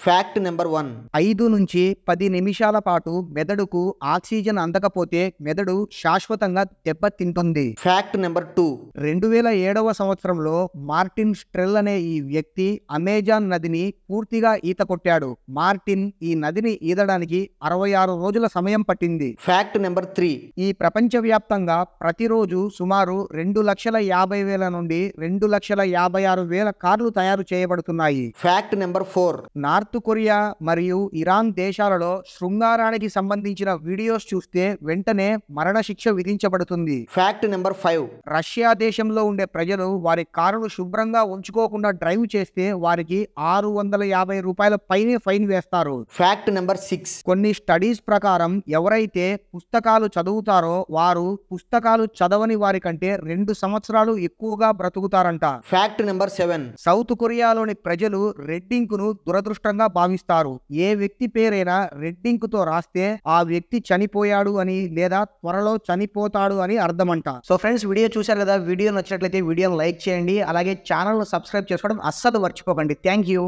Fact number 1. 5 నుంచి 10 నిమిషాల పాటు మెదడుకు ఆక్సిజన్ అందకపోతే మెదడు శాశ్వతంగా దెబ్బతింటుంది. Fact number 2. 2007వ సంవత్సరంలో మార్టిన్ స్ట్రెల్ అనే ఈ వ్యక్తి అమెజాన్ నదిని పూర్తిగా ఈత కొట్టాడు. మార్టిన్ ఈ నదిని ఈదడానికి 66 రోజుల సమయం పట్టింది. Fact number 3. ఈ ప్రపంచవ్యాప్తంగా ప్రతిరోజు సుమారు 2,50,000 నుండి 2,56,000 కార్లు తయారు చేయబడుతున్నాయి. Fact number 4. నార్త్ కొరియా మరియు ఇరాన్ దేశాలలో శృంగారానికి సంబంధించిన వీడియోస్ చూస్తే వెంటనే మరణశిక్ష విధించబడుతుంది. Fact number 5. రష్యా దేశంలో ఉండే ప్రజలు వారి కారును శుభ్రంగా ఉంచుకోకుండా డ్రైవ్ చేస్తే వారికి 650 రూపాయల పైనే ఫైన్ వేస్తారు. Fact number 6. కొన్ని స్టడీస్ ప్రకారం ఎవరైతే పుస్తకాలు చదువుతారో వారు పుస్తకాలు చదవని వారి కంటే 2 సంవత్సరాలు ఎక్కువగా బ్రతుకుతారంట. Fact number 7. సౌత్ కొరియాలోని ప్రజలు రెడ్ ఇంక్ ను దురదృష్టంగా భావిస్తారు. ఏ వ్యక్తి పేరైనా రెడ్ ఇంక్ తో రాస్తే ఆ వ్యక్తి చనిపోయాడు అని లేదా త్వరలో చనిపోతాడు అని అర్థమంట. సో ఫ్రెండ్స్, వీడియో చూశారు కదా. వీడియో నచ్చినట్లయితే వీడియోని లైక్ చేయండి. అలాగే ఛానల్ ను సబ్స్క్రైబ్ చేసుకోవడం అస్సలు మర్చిపోకండి. Thank you.